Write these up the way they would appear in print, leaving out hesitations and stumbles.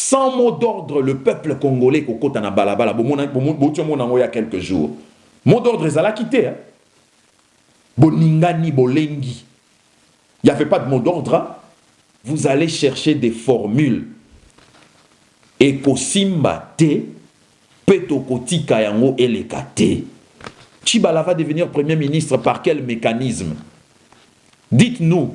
sans mot d'ordre, le peuple congolais, kokota na balabala, il y a quelques jours. Mot d'ordre, ils allaient quitter. Boningani, bolengi. Il n'y avait pas de mot d'ordre. Hein? Vous allez chercher des formules. Et kosimba te, petokoti kayango elekate. Tshibala va devenir Premier ministre par quel mécanisme? Dites-nous.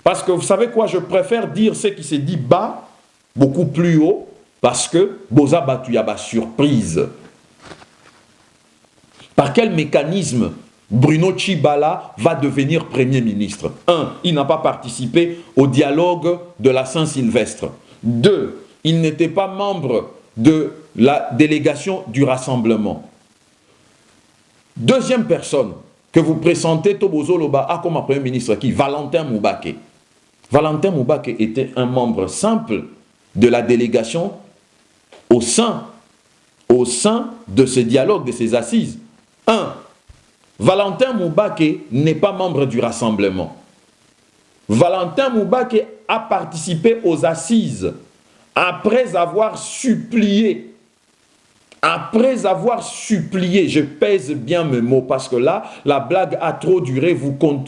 Parce que vous savez quoi, je préfère dire ce qui se dit bas, beaucoup plus haut, parce que Boza Batuyaba surprise. Par quel mécanisme Bruno Tshibala va devenir Premier ministre? 1. Il n'a pas participé au dialogue de la Saint-Sylvestre. 2. Il n'était pas membre de la délégation du rassemblement. Deuxième personne que vous présentez, Tobozo Loba a comme Premier ministre qui? Valentin Moubake. Valentin Moubake était un membre simple de la délégation au sein de ce dialogue, de ces assises. 1. Valentin Moubake n'est pas membre du rassemblement. Valentin Moubake a participé aux assises après avoir supplié, je pèse bien mes mots parce que là, la blague a trop duré, on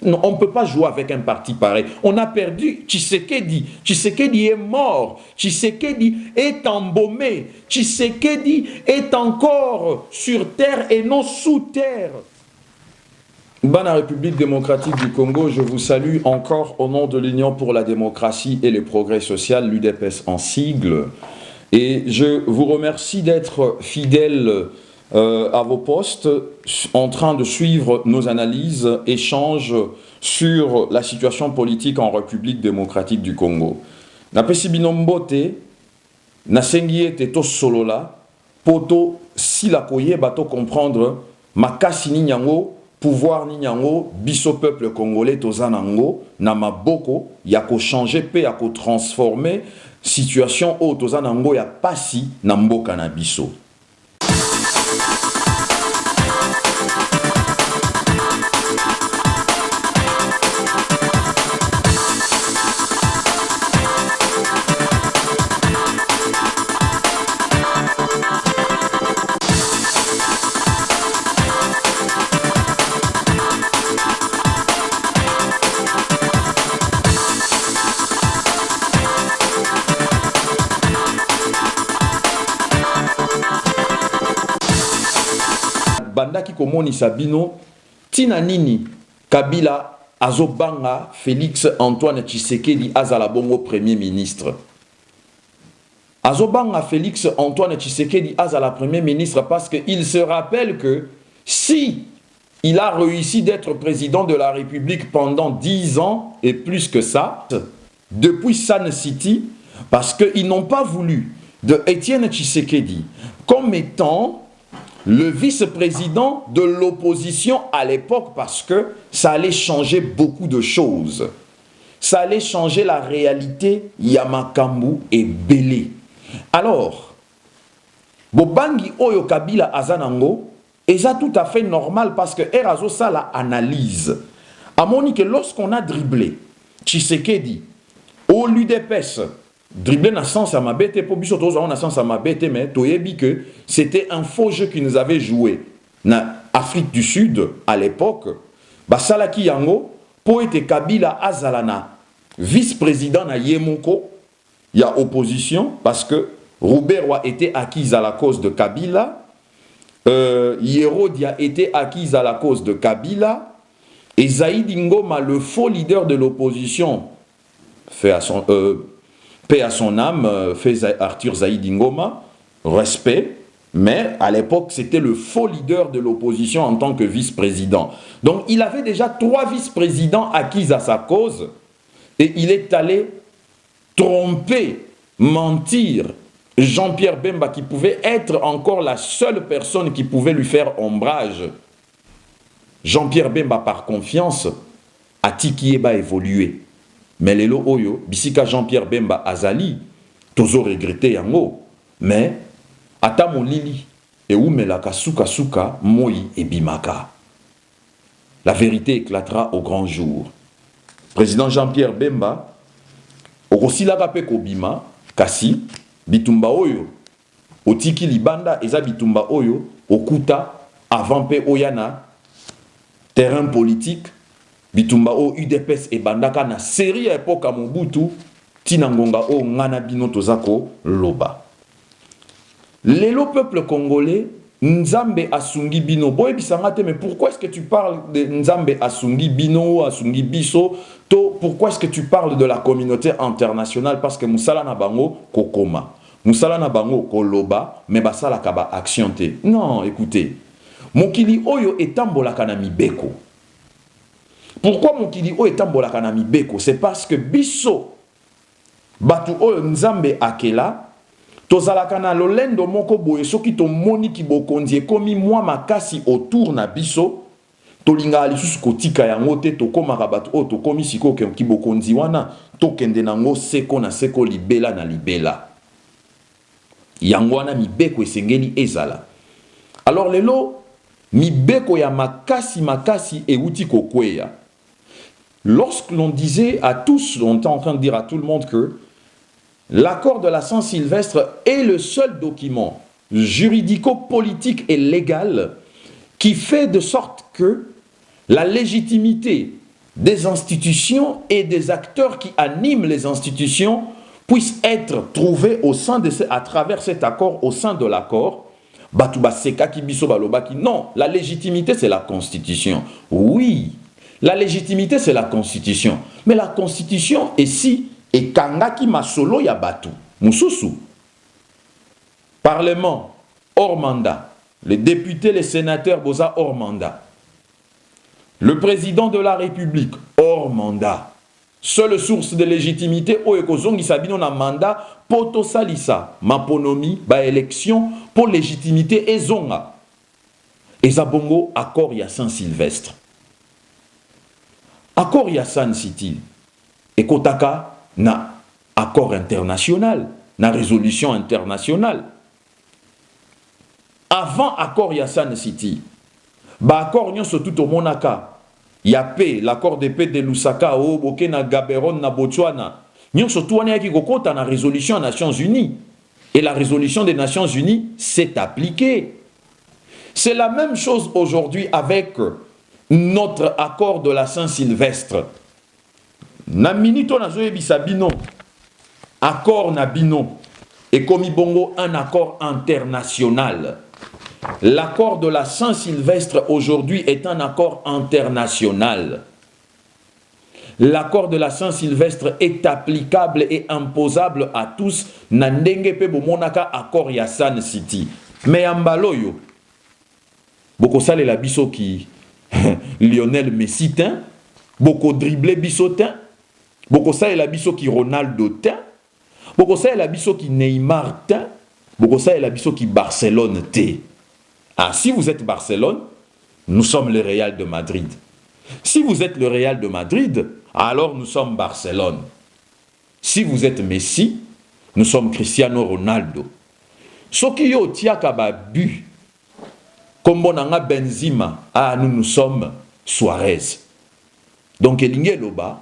ne peut pas jouer avec un parti pareil. On a perdu Tshisekedi. Tshisekedi est mort. Tshisekedi est embaumé. Tshisekedi est encore sur terre et non sous terre. Bana République démocratique du Congo, je vous salue encore au nom de l'Union pour la démocratie et le progrès social, l'UDPS en sigle. Et je vous remercie d'être fidèles à vos postes, en train de suivre nos analyses, échanges sur la situation politique en République démocratique du Congo. Napesi binombote, nasengie te to solola, poto si la koye bato comprendre makasi ni nyango, pouvoir ni nyango, biso peuple congolais tozanango, na maboko, yako changer pe yako transformer situation au tozanango ya pasi na mboka na biso. Bandaki komoni sabino tina nini Kabila azobanga Félix Antoine Tshisekedi azala bongo Premier ministre. Azobanga Félix Antoine Tshisekedi azala Premier ministre parce qu'il se rappelle que si il a réussi d'être président de la République pendant 10 ans et plus que ça, depuis San City, parce qu'ils n'ont pas voulu de Étienne Tshisekedi comme étant le vice-président de l'opposition à l'époque, parce que ça allait changer beaucoup de choses. Ça allait changer la réalité Yamakambu et Belé. Alors, Bobangi Oyo Kabila Azanango, et ça tout à fait normal parce que Erazo ça la analyse. À mon que lorsqu'on a dribblé Tshisekedi au l'UDPS, dribblé na sens à ma bête, pour biso tozo na sens à ma bête, mais toyebi que c'était un faux jeu qui nous avait joué na Afrique du Sud à l'époque. Basalaki yango po ete Kabila Azalana vice-président na Yemoko, il y a opposition parce que Robert a été acquis à la cause de Kabila, Yerodi a été acquis à la cause de Kabila, et Zaïdi Ngoma, le faux leader de l'opposition, fait à son paix à son âme, fait Arthur Zaïdi Ngoma, respect, mais à l'époque c'était le faux leader de l'opposition en tant que vice-président. Donc il avait déjà 3 vice-présidents acquis à sa cause, et il est allé tromper, mentir Jean-Pierre Bemba, qui pouvait être encore la seule personne qui pouvait lui faire ombrage. Jean-Pierre Bemba, par confiance, a Tikieba évolué. Mais lelo oyo, bisika Jean-Pierre Bemba azali, tozo regretté yango. Mais, ata molili, et oumelaka suka suka, moi et bimaka. La vérité éclatera au grand jour. Président Jean-Pierre Bemba, okosila kape kobima, kasi, bitumba oyo otiki libanda eza bitumba oyo okuta avant pe oyana terrain politique bitumba o UDPS e bandaka na série ya époque Mobutu tina ngonga o ngana bino tozako loba. Lelo peuple congolais Nzambe asungi bino. Boye bisangate, mais pourquoi est-ce que tu parles de Nzambe asungi bino, asungi biso? Pourquoi est-ce que tu parles de la communauté internationale? Parce que Moussala na bango kokoma. Moussala na bango koloba, mais basala kaba actionté. Non, écoutez. Mokili oyo etambolaka na mibeko. Pourquoi mokili oyo etambolaka na mibeko? C'est parce que biso batu oyo Nzambe akela tozalaka na lolendo moko boye soki tomoni ki bokonzi ekomi mwa makasi autour na biso tolinga lisusu kotika yango te tokomaka bato oyo tokomi sikoyo ki bokonzi wana tokende nango seko na seko libela na libela yango wana mibeko esengeli ezala. Alors lelo mibeko ya makasi euti kokweya. Lorsque l'on disait à tous, on était en train de dire à tout le monde que l'accord de la Saint-Sylvestre est le seul document juridico-politique et légal qui fait de sorte que la légitimité des institutions et des acteurs qui animent les institutions puisse être trouvée à travers cet accord, au sein de l'accord. Non, la légitimité c'est la Constitution. Oui, la légitimité c'est la Constitution. Mais la Constitution est si et kangaki masolo ya batu mususu. Parlement hors mandat, les députés, les sénateurs boza hors mandat, le président de la République hors mandat. Seule source de légitimité o ekozongi sabino na mandat poto salisa maponomi ba élection pour légitimité ezonga. Ezabongo accord ya Saint-Sylvestre. Accord ya San City ekotaka na accord international, na résolution internationale. Avant accord Yassan City, ba accord nyonso tout au monaka, ya paix, l'accord de paix de Lusaka, au Burkina Gaborone, na Botswana, nyonso tout wana yaki kokota na résolution des Nations Unies. Et la résolution des Nations Unies s'est appliquée. C'est la même chose aujourd'hui avec notre accord de la Saint-Sylvestre. Na minito na zoye bisabino accord na bino et komi bongo un accord international. L'accord de la Saint-Sylvestre aujourd'hui est un accord international. L'accord de la Saint-Sylvestre est applicable et imposable à tous na ndenge pe bomonaka accord ya San City. Mais ambaloyo boko sale la biso ki Lionel Messi tin, boko dribble biso tin. Boko sa la biso ki Ronaldo tin, boko sa la biso ki Neymar tin, boko sa la biso ki Barcelone té. Ah, si vous êtes Barcelone, nous sommes le Real de Madrid. Si vous êtes le Real de Madrid, alors nous sommes Barcelone. Si vous êtes Messi, nous sommes Cristiano Ronaldo. Soki yo tiaka ba bu, kombo nanga Benzema, ah nous sommes Suarez. Donc elinge loba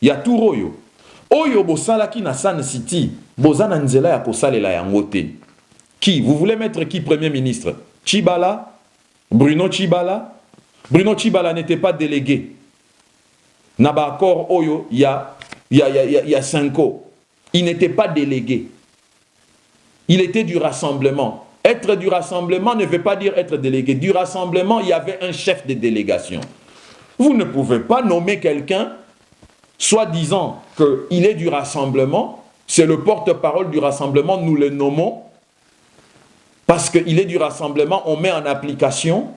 ya turoyo oyo bosalaki na San City bozana nzela ya kosalela yango te. Qui vous voulez mettre qui premier ministre? Tshibala, Bruno Tshibala. Bruno Tshibala n'était pas délégué na ba accord oyo ya 5 ans. Il n'était pas délégué, il était du rassemblement. Être du rassemblement ne veut pas dire être délégué. Du rassemblement, il y avait un chef de délégation. Vous ne pouvez pas nommer quelqu'un soit disant qu'il est du rassemblement, c'est le porte-parole du rassemblement, nous le nommons, parce qu'il est du rassemblement, on met en application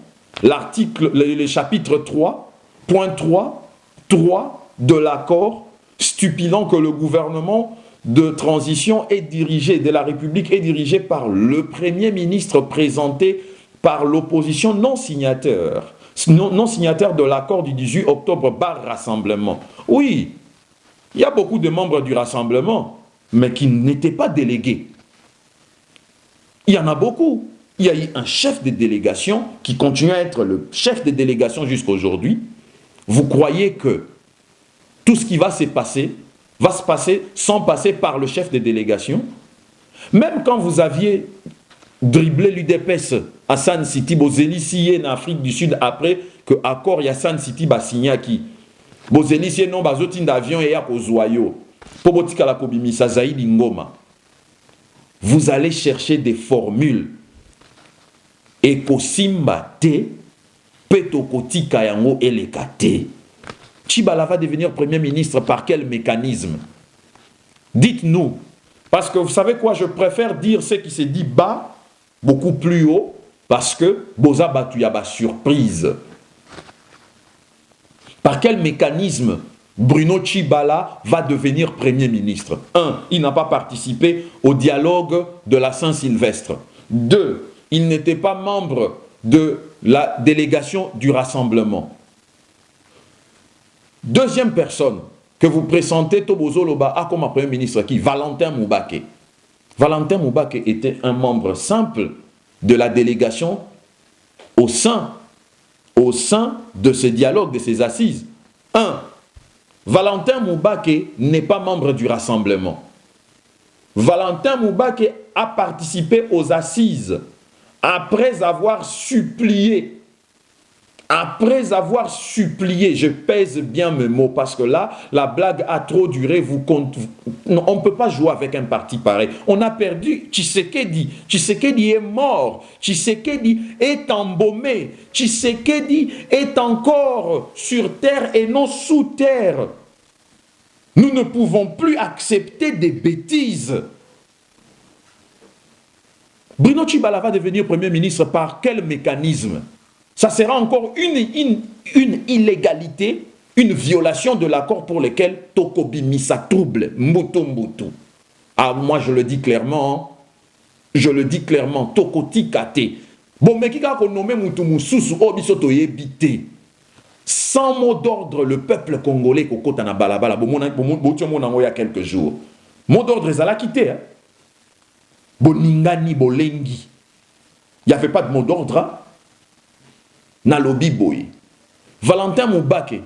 l'article, le chapitre 3.3 de l'accord stipulant que le gouvernement de transition est dirigé, de la République est dirigé par le Premier ministre présenté par l'opposition non signataire de l'accord du 18 octobre par rassemblement. Oui, il y a beaucoup de membres du rassemblement, mais qui n'étaient pas délégués. Il y en a beaucoup. Il y a eu un chef de délégation qui continue à être le chef de délégation jusqu'à aujourd'hui. Vous croyez que tout ce qui va se passer sans passer par le chef de délégation? Même quand vous aviez dribblé l'UDPS à Sun City, Bozelissier en Afrique du Sud, après que accord il y a Sun City ba signé à qui Bozelissier non bazotin d'avion et à Kozoyo. Pobotika la Kobimisa Zaïdi Ngoma. Vous allez chercher des formules. Et Kosimba te, Petokoti Kayango et les Kate. Tchibala va devenir Premier ministre par quel mécanisme? Dites-nous. Parce que vous savez quoi, je préfère dire ce qui se dit bas, beaucoup plus haut, parce que Boza Batuyaba surprise. Par quel mécanisme Bruno Tchibala va devenir Premier ministre? 1. Il n'a pas participé au dialogue de la Saint-Sylvestre. 2. Il n'était pas membre de la délégation du rassemblement. Deuxième personne que vous présentez, Tobozo Loba, comme Premier ministre, qui Valentin Moubake. Valentin Moubake était un membre simple de la délégation au sein de ce dialogue, de ces assises. 1. Valentin Moubake n'est pas membre du rassemblement. Valentin Moubake a participé aux assises après avoir supplié, je pèse bien mes mots parce que là, la blague a trop duré, on ne peut pas jouer avec un parti pareil. On a perdu Tshisekedi. Tshisekedi est mort. Tshisekedi est embaumé. Tshisekedi est encore sur terre et non sous terre. Nous ne pouvons plus accepter des bêtises. Bruno Tchibala va devenir Premier ministre par quel mécanisme? Ça sera encore une illégalité, une violation de l'accord pour lequel Tokobimisa trouble, Mbutu. Ah, moi je le dis clairement, Tokoti Kate. Bon, mais qui a nommé Moutou Moussous, Obisoto Yebite. Sans mot d'ordre, le peuple congolais, Kokotana Balabala, il y a quelques jours. Mot d'ordre, ils allaient quitter. Hein? Boningani Bolengi. Il n'y avait pas de mot d'ordre. Hein? Nalobi Boy. Valentin Moubake.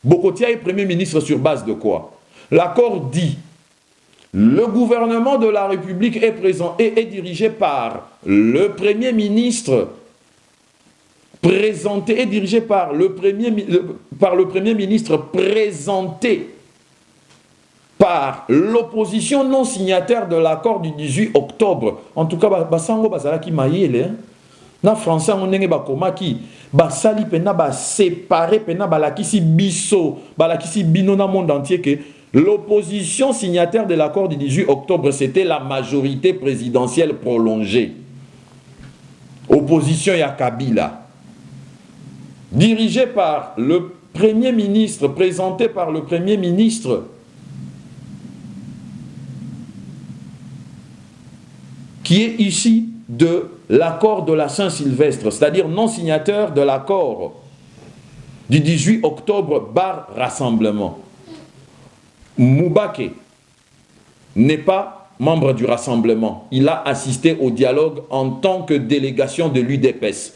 Bokotia est Premier ministre sur base de quoi? L'accord dit le gouvernement de la République est présent et est dirigé par le Premier ministre. Présenté et dirigé par le Premier ministre, présenté par l'opposition non signataire de l'accord du 18 octobre. En tout cas, Basango Bazalaki Maïele, na français, on n'est pas comme qui, Basali Pena ba séparé, Pena Balakisi Bisso, Balakisi Bino na monde entier que l'opposition signataire de l'accord du 18 octobre, c'était la majorité présidentielle prolongée. Opposition ya Kabila. Dirigé par le Premier ministre, présenté par le Premier ministre, qui est ici de l'accord de la Saint-Sylvestre, c'est-à-dire non signateur de l'accord du 18 octobre bar rassemblement. Moubake n'est pas membre du rassemblement. Il a assisté au dialogue en tant que délégation de l'UDPS.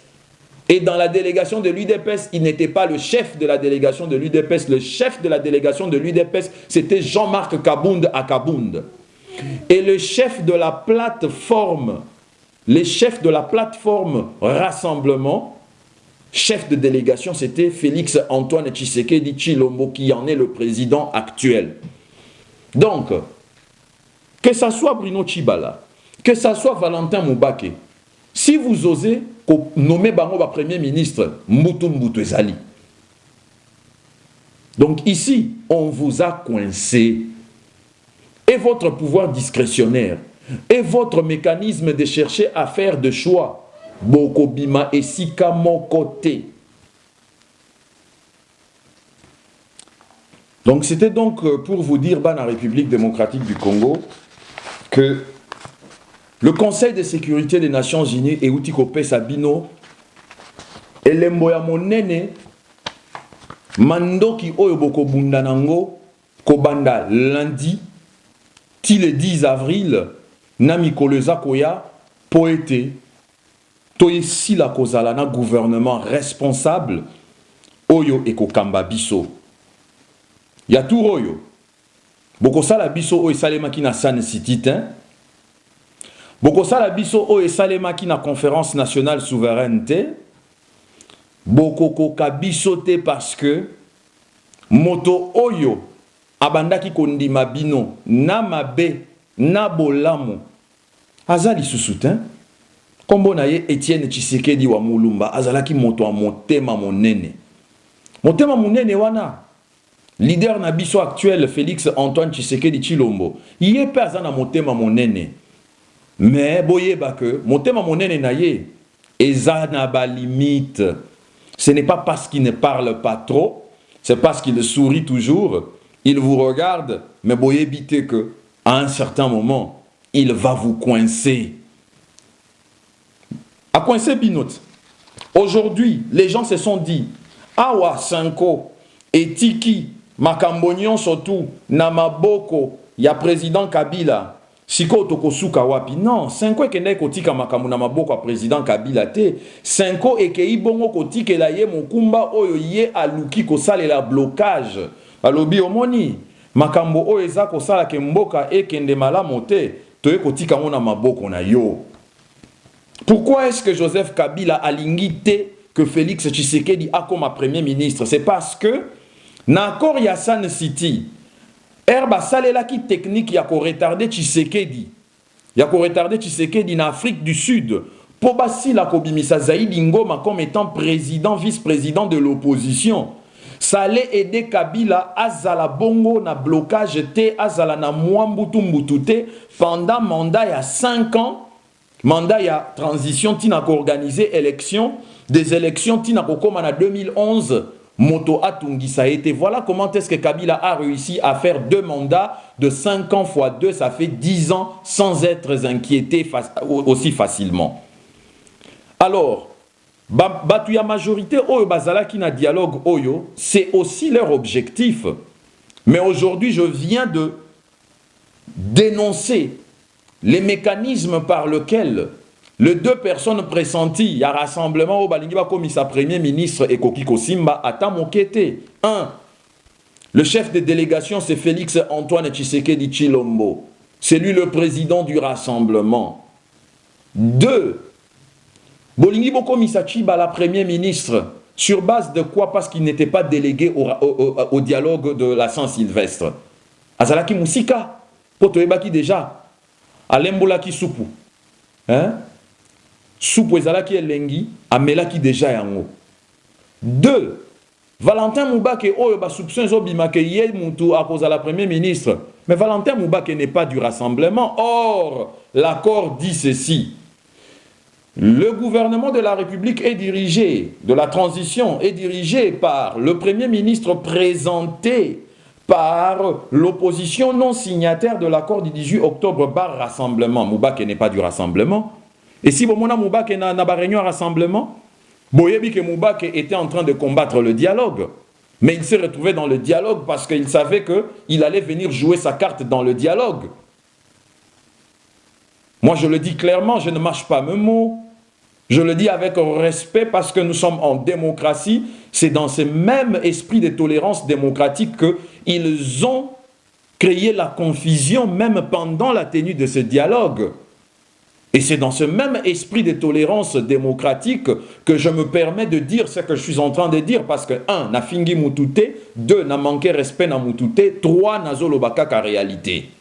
Et dans la délégation de l'UDPS, il n'était pas le chef de la délégation de l'UDPS. Le chef de la délégation de l'UDPS, c'était Jean-Marc Kabound à Kabound. Et le chef de la plateforme, les chefs de la plateforme Rassemblement, chef de délégation, c'était Félix Antoine Tshisekedi Tshilombo, qui en est le président actuel. Donc, que ça soit Bruno Tchibala, que ça soit Valentin Moubake, si vous osez nommer Bango Premier ministre, Mbutu Ezali. Donc ici, on vous a coincé. Et votre pouvoir discrétionnaire, et votre mécanisme de chercher à faire de choix, Bokobima et Sika Mokote. Donc c'était donc pour vous dire, dans la République démocratique du Congo, que le Conseil de sécurité des Nations Unies et Outikope Sabino et Lemboya Monene Mandoki Oyoboko Bundanango Kobanda lundi ti le 10 avril Nami Koleza Koya poété Toyesi la Kozala na gouvernement responsable Oyo Eko Kamba Biso Yatou Oyo Boko Sala Biso Oyo Salemaki na San City Boko sala biso o esalema ki na conférence nationale souveraineté. Boko koka biso te parce que moto oyo abandaki kondima bino na mabe na bolamu azali susutin. Kombo na ye Etienne Tshisekedi wa Mulumba azalaki moto a motema monene. Motema monene wana leader na biso actuel Félix Antoine Tshisekedi Tshilombo. Yé pe azana motema monene. Mais boyeba que motema monene na ye eza na ba limite. Ce n'est pas parce qu'il ne parle pas trop, c'est parce qu'il sourit toujours, il vous regarde, mais boyebite que à un certain moment, il va vous coincer. À coincer Binot. Aujourd'hui, les gens se sont dit, Awa Sanko et Tiki, Makambonyon surtout, Namaboko, il y a président Kabila, Siko Tokosuka Wapi. Non, Sanko ekende kotika makamu Namaboko a président Kabila te. Sanko ekei bongo kotike la ye mokumba oyo ye aluki kosale la blocage. Alobi omoni, makambo oyo eza kosala ke mboka ekende malamu te, toye kotika mona maboko na yo. Pourquoi est-ce que Joseph Kabila a l'ingité que Félix Tshisekedi a comme premier ministre? C'est parce que, n'akor Yassan City, Herba salela ki technique ya ko retarder Tshisekedi. Ya ko retarder Tshisekedi en Afrique du Sud. Pour basi la kobimisa Zaïdi Ngoma comme étant président, vice-président de l'opposition. Ça allait aider Kabila azala bongo na blocage te, azala na mwambutu mbutute pendant mandat ya 5 ans. Mandat ya transition tina ko organiser élection, des élections tina ko koma na 2011 moto atungi ça a été. Voilà comment est-ce que Kabila a réussi à faire 2 mandats de 5 ans fois 2, ça fait 10 ans sans être inquiété aussi facilement. Alors, batuya majorité oyo bazala ki na dialogue oyo, c'est aussi leur objectif. Mais aujourd'hui, je viens de dénoncer les mécanismes par lesquels les 2 personnes pressenties, il y a rassemblement au Balingiba comme sa premier ministre et Kokiko Simba Ata Mokete. 1. Le chef de délégation, c'est Félix Antoine Tshisekedi Tshilombo. C'est lui le président du rassemblement. 2. Bolingibo Komisa Chiba, la premier ministre. Sur base de quoi? Parce qu'il n'était pas délégué au dialogue de la Saint-Sylvestre. Azalaki Moussika. Potoebaki déjà. Alembolaki Supu. Hein? Supu ezalaki elengi, amelaki déjà yango. 2. Valentin Moubake oyo ba soupçon ezobima ke ye mutu akozala premier ministre. Mais Valentin Moubake n'est pas du rassemblement. Or, l'accord dit ceci. Le gouvernement de la République est dirigé, de la transition est dirigé par le premier ministre présenté par l'opposition non signataire de l'accord du 18 octobre par rassemblement. Moubake n'est pas du rassemblement. Et si Bomona Moubake n'a pas réunion à rassemblement, Boyebi que Moubake était en train de combattre le dialogue. Mais il s'est retrouvé dans le dialogue parce qu'il savait qu'il allait venir jouer sa carte dans le dialogue. Moi je le dis clairement, je ne mâche pas mes mots. Je le dis avec respect parce que nous sommes en démocratie. C'est dans ce même esprit de tolérance démocratique qu'ils ont créé la confusion même pendant la tenue de ce dialogue. Et c'est dans ce même esprit de tolérance démocratique que je me permets de dire ce que je suis en train de dire parce que 1. Na fingi mutute, 2. Na manqué respect na mutute, 3. Na zolo bakaka réalité.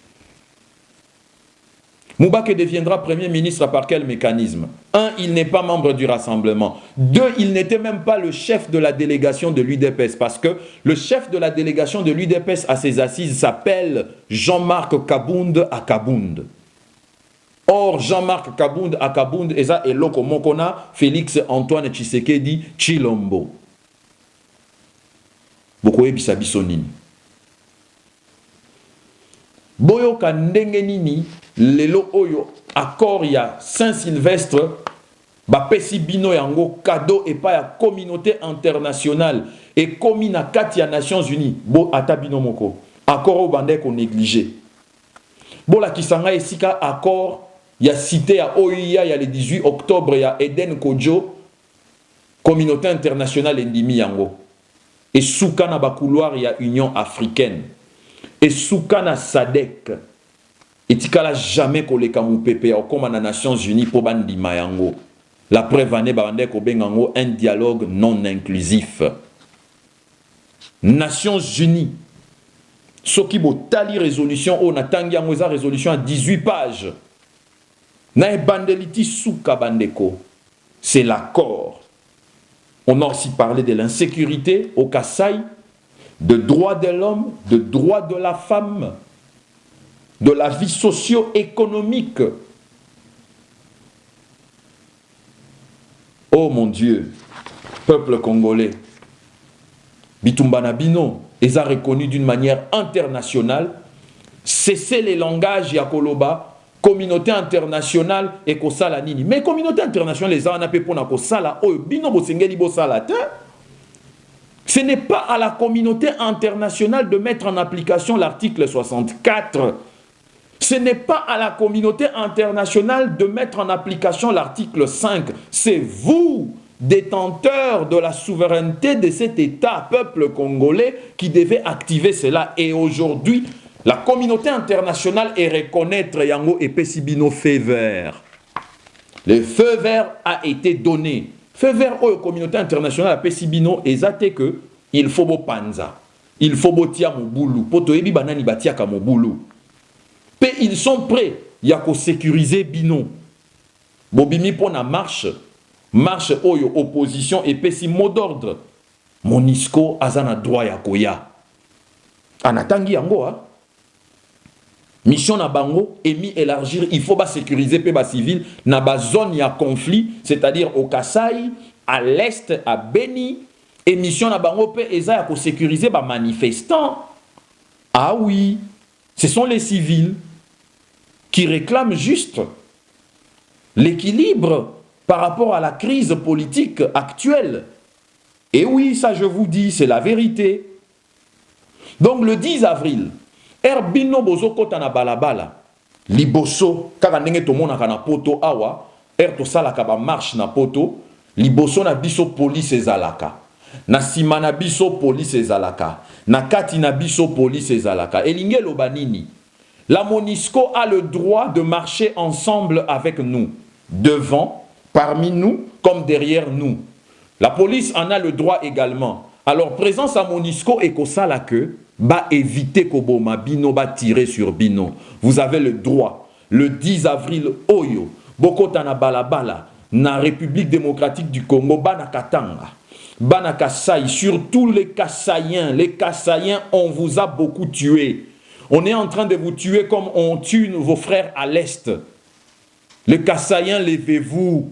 Moubake deviendra premier ministre par quel mécanisme? 1. Il n'est pas membre du rassemblement. 2. Il n'était même pas le chef de la délégation de l'UDPS parce que le chef de la délégation de l'UDPS à ses assises s'appelle Jean-Marc Kabound Akabound. Or, Jean-Marc Kabound Akabound eza eloko mokona Félix Antoine Tshisekedi Tshilombo. Boko ebisa biso nini? Boyoka ndenge nini lelo oyo accord ya Saint-Sylvestre bapesi bino yango cadeau et pas ya communauté internationale et komi na kati ya Nations Unies bo ata bino moko accord obande ko négliger. Bo la kisanga esika accord ya cité ya OIA ya le 18 octobre ya Eden Kodjo communauté internationale endimi yango et souka na ba couloir ya Union africaine et souka na SADC Et tikala jamais koleka mu PPA comme na Nations Unies pour bandi mayango. La preuve ane bande ko bengango un dialogue non inclusif. Nations Unies. Soki bo tali résolution o na tangi yango eza résolution à 18 pages. Na bandeliti souka bandeko. C'est l'accord. On a aussi parlé de l'insécurité au Kasaï, de droits de l'homme, de droits de la femme, de la vie socio-économique. Oh mon Dieu, peuple congolais, Bitumbana Bino est reconnu d'une manière internationale. Cessez les langages Yakoloba, communauté internationale et Kosala Nini. Mais communauté internationale, les Anapé pour Nakosala, oh, Bino Bosengeli Bosala, ce n'est pas à la communauté internationale de mettre en application l'article 64. Ce n'est pas à la communauté internationale de mettre en application l'article 5. C'est vous, détenteurs de la souveraineté de cet État, peuple congolais, qui devez activer cela. Et aujourd'hui, la communauté internationale est reconnaître Yango et Pessibino feu vert. Le feu vert a été donné. Feu vert aux communautés internationales à Pessibino est que il faut bo panza. Il faut bo tia moboulou. Poto ebi banani batia ka moboulou. Et ils sont prêts à sécuriser Bino. Bobimi pour la marche oyo opposition et pessi mot d'ordre. Monisco azana droit ya koya. Anatangi yango ha. Mission na bango émis élargir, il faut sécuriser pe ba civil na ba zone ya conflit, c'est-à-dire au Kasaï, à l'est, à Beni, et mission na bango pe eza ya ko sécuriser ba manifestants. Ah oui, ce sont les civils qui réclament juste l'équilibre par rapport à la crise politique actuelle. Et oui, ça je vous dis, c'est la vérité. Donc le 10 avril, Erbino bozo kota na balabala, liboso, kaka ndenge tomonaka na poto awa, to salaka ba marche na poto, liboso na biso police ezalaka. Na sima na biso police ezalaka. Na kati na biso police ezalaka. Elinge lobanini. La MONUSCO a le droit de marcher ensemble avec nous, devant, parmi nous, comme derrière nous. La police en a le droit également. Alors, présence à MONUSCO et Kosala que, ba éviter Koboma Bino, ba tirer sur Bino. Vous avez le droit. Le 10 avril, Oyo, Bokotana Balabala, na République démocratique du Congo, Bana Katanga, Bana Kasaï, surtout les Kassaïens, on vous a beaucoup tué. On est en train de vous tuer comme on tue vos frères à l'Est. Les Kassaïens, levez-vous.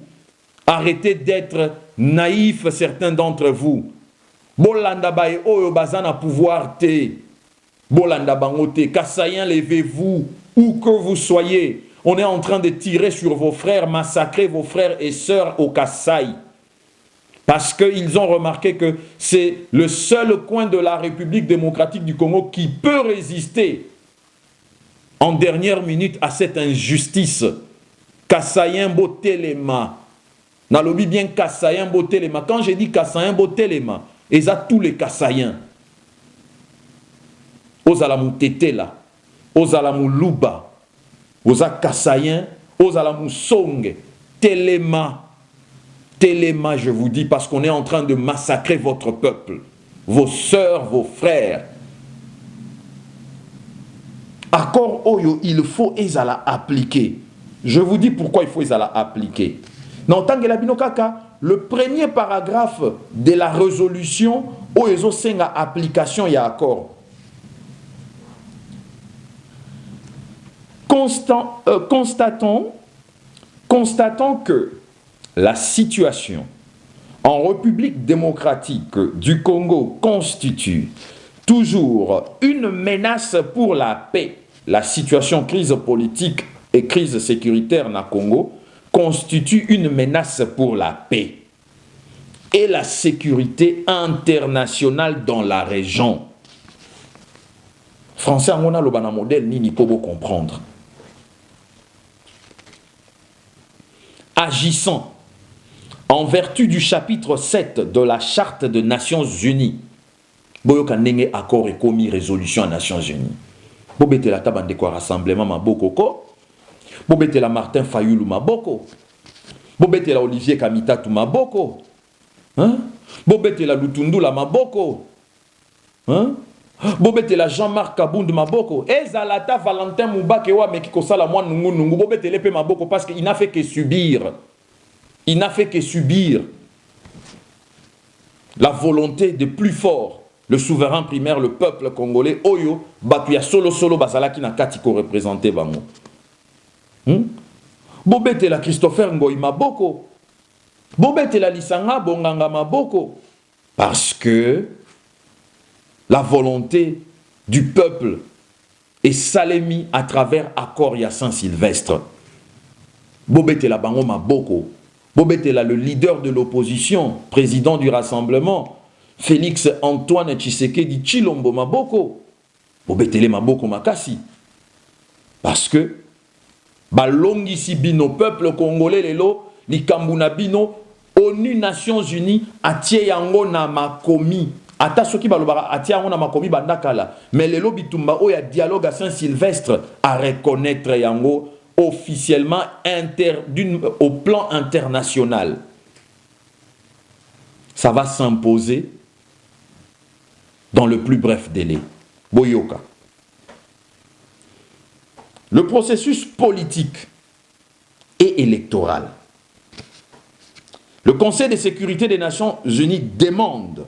Arrêtez d'être naïfs, certains d'entre vous. Bolanda bae oyo bazana pouvoir te. Bolanda bangote. Kassaïens, levez-vous. Où que vous soyez. On est en train de tirer sur vos frères, massacrer vos frères et sœurs au Kasaï. Parce qu'ils ont remarqué que c'est le seul coin de la République démocratique du Congo qui peut résister en dernière minute à cette injustice. Kassaïen Botelema. Nalobi bien Kassaïen Botelema. Quand j'ai dit Kassaïen Botelema, et ça tous les Kassaïens. Ozalamou Tetela, Ozalamou Luba, Oza Kassaïen, Ozalamou Song, Telema. Téléma, je vous dis, parce qu'on est en train de massacrer votre peuple, vos sœurs, vos frères. Accord Oyo, il faut Ezala appliquer. Je vous dis pourquoi il faut Ezala appliquer. Dans Tangela Binokaka, le premier paragraphe de la résolution, Oyezo Senga application y a accord. Constatons que la situation en République démocratique du Congo constitue toujours une menace pour la paix. La situation crise politique et crise sécuritaire na Congo constitue une menace pour la paix et la sécurité internationale dans la région. Français on a le bana modèle nini pour comprendre. Agissant en vertu du chapitre 7 de la Charte des Nations Unies, Boyoka Nenge accord et commis résolution aux Nations Unies. Bobete la tabande quoi rassemblement maboko ko. Bobete la Martin Fayoulou maboko. Bobete la Olivier Kamitatu maboko. Hein? Bobete la Lutundu la maboko. Hein? Bobete la Jean-Marc Kabound maboko. Ezalata Valentin Moubake wa mekiko sala moi nungu nungu. Bobete lepe maboko parce qu'il n'a fait que subir. Il n'a fait que subir la volonté de plus fort. Le souverain primaire, le peuple congolais, Oyo, Batuya solo solo Bazalaki na katiko représenté bango. Bobete la Christopher Ngoy maboko. Bobete la Lisanga Bonganga maboko. Parce que la volonté du peuple est salémie à travers accord ya Saint-Sylvestre. Bobete la bango maboko. Bobete la le leader de l'opposition, président du rassemblement, Félix Antoine Tshisekedi Chilombo maboko. Bobete le maboko makasi. Parce que balongisi bino peuple congolais lelo likambuna bino ONU Nations Unies atie yango na makomi ata soki balobaka atie yango na makomi bandakala mais lelo bitumba oya dialogue à Saint-Sylvestre à reconnaître yango officiellement au plan international. Ça va s'imposer dans le plus bref délai. Boyoka. Le processus politique et électoral. Le Conseil de sécurité des Nations Unies demande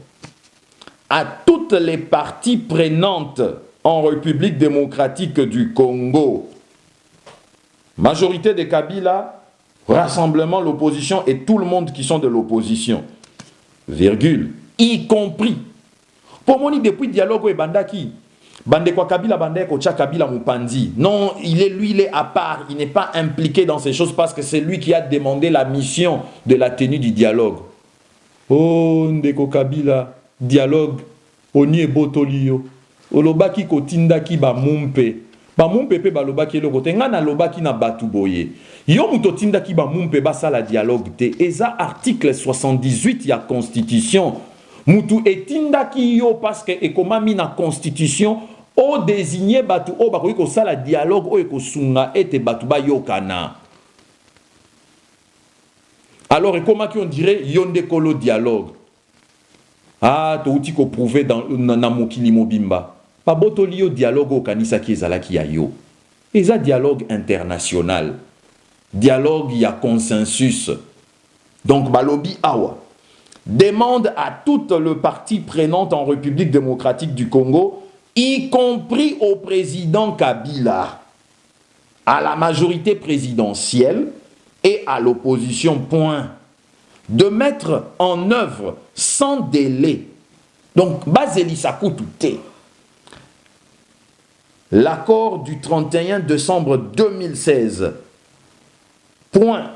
à toutes les parties prenantes en République démocratique du Congo, majorité des Kabila, rassemblement, l'opposition et tout le monde qui sont de l'opposition, virgule, y compris. Pour moi, depuis le dialogue et Bandaki, Bande kwa Kabila, Bande Kocha Kabila Mupandi. Non, il est à part, il n'est pas impliqué dans ces choses parce que c'est lui qui a demandé la mission de la tenue du dialogue. Oh, Ndeko Kabila, dialogue, Oni et Botolio, Olobaki Kotindaki ba mumpe. Ba mumpe pe ba lobaki lo kote, ngana lobaki na batu boye. Yo muto tindaki ba mumpe ba sala dialogue te. Eza article 78 ya constitution. Mutu etindaki yo parce que ekomami na constitution o désigné batu o bakoki ko sala dialogue o ekosunga ete batu ba yokana. Alors ekomaki on dirait yonde kolo dialogue. Ah to uti ko prouver dans na mokili mobimba. Pa botoli yo dialogue o kanisa ki ezalaki ya yo. Eza dialogue international. Dialogue ya consensus. Donc balobi awa demande à toutes les parties prenantes en République démocratique du Congo, y compris au président Kabila, à la majorité présidentielle et à l'opposition, point, de mettre en œuvre sans délai, donc Bazeli Sakoutoute, l'accord du 31 décembre 2016, point,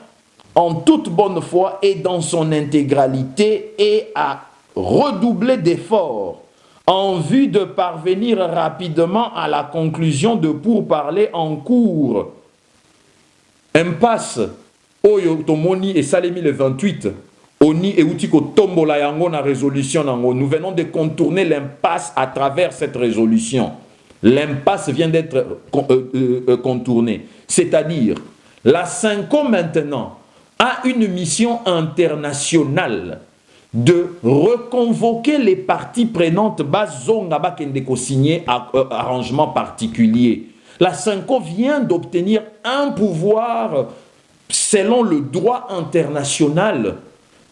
en toute bonne foi et dans son intégralité et à redoubler d'efforts en vue de parvenir rapidement à la conclusion de pourparlers en cours. Impasse Oyo Tomoni et Salemi le 28, Oni et Utiko Tombola yango na résolution nango. Nous venons de contourner l'impasse à travers cette résolution. L'impasse vient d'être contournée. C'est-à-dire, la Cinco maintenant a une mission internationale de reconvoquer les parties prenantes bazonga bakendeko signer arrangement particulier. La Cinco vient d'obtenir un pouvoir selon le droit international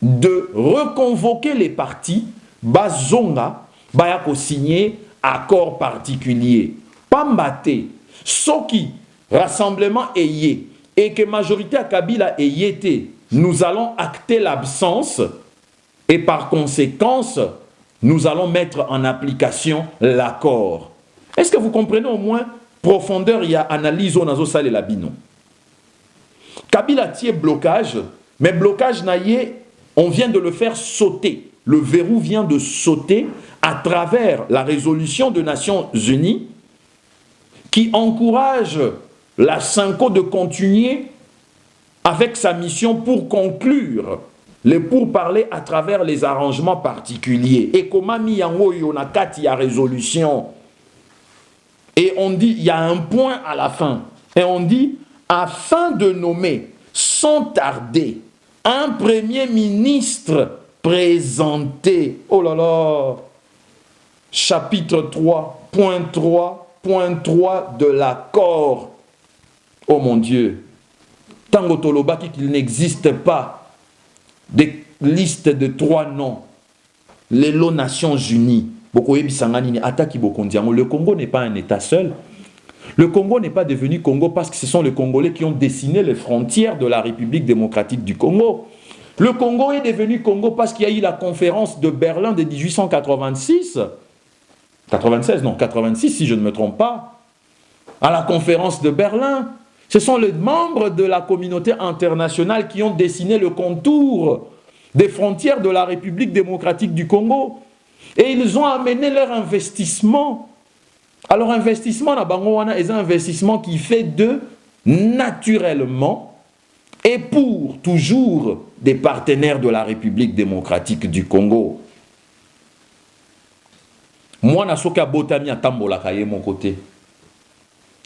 de reconvoquer les parties bazonga bayako signer accord particulier. Pambate soki rassemblement ayé et que majorité à Kabila ait été, nous allons acter l'absence et par conséquence, nous allons mettre en application l'accord. Est-ce que vous comprenez au moins profondeur, il y a analyse au nazo sale labino. Kabila tie blocage, mais blocage naïe, on vient de le faire sauter. Le verrou vient de sauter à travers la résolution des Nations Unies qui encourage la Cinco de continuer avec sa mission pour conclure les pourparlers à travers les arrangements particuliers. Et comment mi yango yonakati ya résolution Et on dit, il y a un point à la fin. Et on dit, afin de nommer sans tarder un premier ministre présenté. Oh là là. Chapitre 3, point 3, point 3 de l'accord. Oh mon Dieu. Tango Tolobaki qu'il n'existe pas des listes de 3 noms. Les lots Nations Unies. Le Congo n'est pas un État seul. Le Congo n'est pas devenu Congo parce que ce sont les Congolais qui ont dessiné les frontières de la République démocratique du Congo. Le Congo est devenu Congo parce qu'il y a eu la conférence de Berlin de 1886. 96, non, 86 si je ne me trompe pas. À la conférence de Berlin, ce sont les membres de la communauté internationale qui ont dessiné le contour des frontières de la République démocratique du Congo. Et ils ont amené leur investissement. Alors, investissement, c'est un investissement qui fait d'eux naturellement et pour toujours des partenaires de la République démocratique du Congo. Moi, je suis botami à Tambola, mon côté.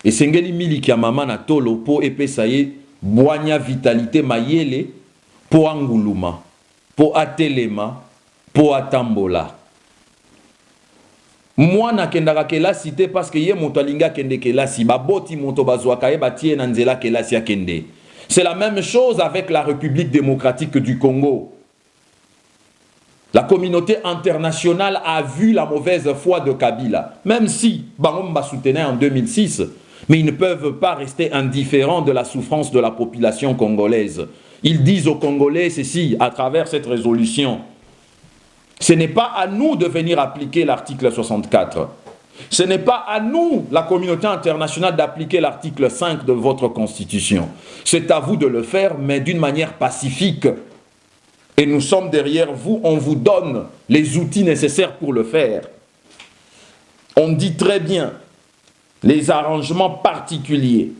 Et c'est ngeli mili qui a maman na tolo pour épesaye boigna vitalité mayele pour anguluma, pour atelema, pour atambola. Moi, na kendaka kelasi te parce que ye moto alinga kende kelasi, baboti moto bazwaka ye batie na nzela kelasi ya kende. C'est la même chose avec la République démocratique du Congo. La communauté internationale a vu la mauvaise foi de Kabila, même si Bangomba soutenait en 2006, mais ils ne peuvent pas rester indifférents de la souffrance de la population congolaise. Ils disent aux Congolais ceci à travers cette résolution. Ce n'est pas à nous de venir appliquer l'article 64. Ce n'est pas à nous, la communauté internationale, d'appliquer l'article 5 de votre constitution. C'est à vous de le faire, mais d'une manière pacifique. Et nous sommes derrière vous, on vous donne les outils nécessaires pour le faire. On dit très bien, les arrangements particuliers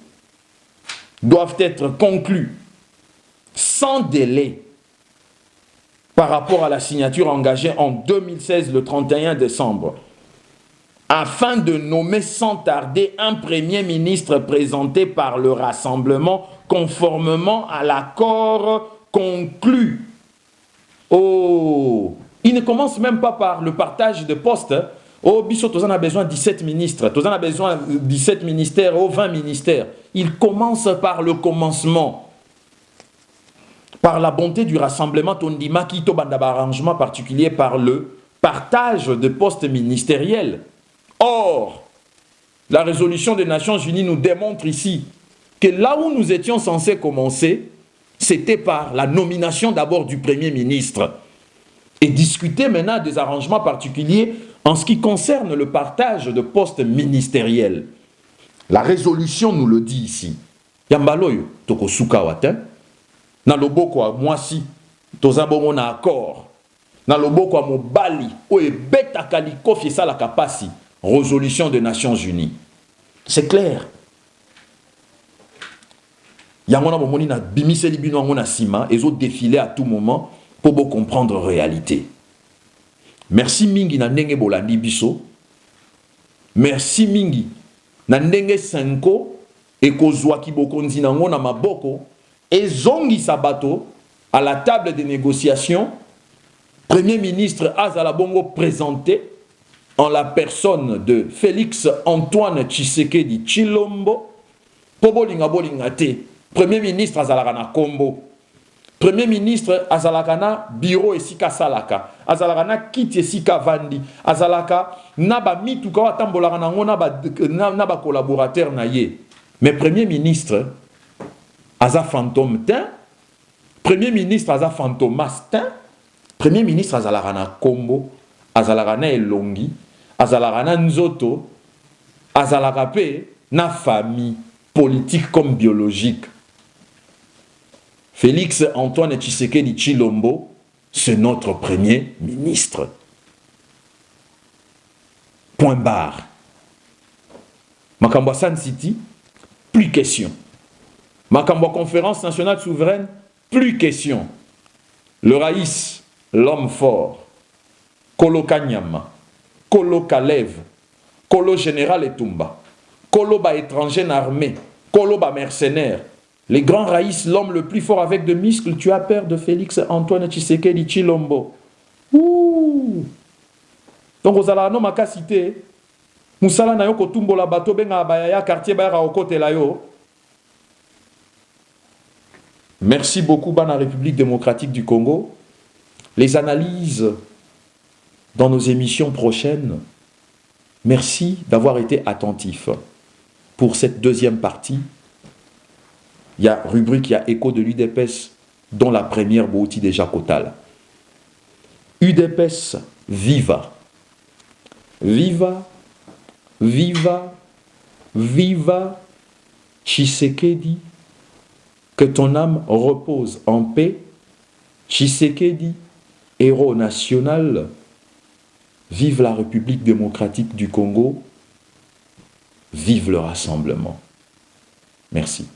doivent être conclus sans délai par rapport à la signature engagée en 2016, le 31 décembre, afin de nommer sans tarder un premier ministre présenté par le Rassemblement conformément à l'accord conclu. Oh, il ne commence même pas par le partage de postes. Oh, Bissot, on a besoin de 17 ministres, on a besoin de 17 ministères, oh, 20 ministères. Il commence par le commencement. Par la bonté du rassemblement, Tondima Kito Bandaba arrangement particulier par le partage de postes ministériels. Or, la résolution des Nations Unies nous démontre ici que là où nous étions censés commencer, c'était par la nomination d'abord du Premier ministre et discuter maintenant des arrangements particuliers en ce qui concerne le partage de postes ministériels. La résolution nous le dit ici. Yambaloyo, Tokosuka Waten. Na loboko a mwasi, tozabongo na accord. Na loboko a mobali, oe beta kaliko fiesa la kapasi. Résolution des Nations Unies. C'est clair. Yangona bomoni na bimise libino ngona sima, et autres défiler à tout moment pour bien comprendre la réalité. Merci mingi na ndenge bolandi biso. Merci mingi na ndenge senko et kozwa ki bokonzi na ngona maboko. Et Zongi Sabato, à la table des négociations, Premier ministre Azala Bongo présenté en la personne de Félix Antoine Tshisekedi Tshilombo, Pobolinga Bolingate, Premier ministre Azalakana Kombo, Premier ministre Azalakana Bureau Esika Salaka, Azalakana Kiti Esika Vandi, Azalaka Naba Mituka Watambolakana Naba collaborateur Naye. Mais Premier ministre, Aza fantôme tin, Premier ministre Aza fantomas tin, Premier ministre Azalarana Kombo, Azalarana Elongi, Azalarana Nzoto, Azalarape, na famille, politique comme biologique. Félix Antoine Tshisekedi Tshilombo, c'est notre Premier ministre. Point barre. Makamba San City, plus question. Makamba Conférence nationale souveraine, plus question. Le Raïs, l'homme fort, Kolo Kanyama, Kolo Kalev, Kolo Général Etumba, Koloba étranger armé, Koloba mercenaire. Les grands raïs, l'homme le plus fort avec de muscles, tu as peur de Félix Antoine Tshisekedi Tshilombo. Ouh! Donc, vous allez à ma cité. Moussala na yo kotumbo la bateau benga bayaya quartier bayara au côté la yo. Merci beaucoup, Bana République démocratique du Congo. Les analyses dans nos émissions prochaines. Merci d'avoir été attentif. Pour cette deuxième partie, il y a rubrique, il y a écho de l'UDPS, dont la première Bouti déjà Kotal. UDPS, viva. Viva, viva, viva, Tshisekedi. Que ton âme repose en paix. Tshisekedi, héros national. Vive la République démocratique du Congo. Vive le rassemblement. Merci.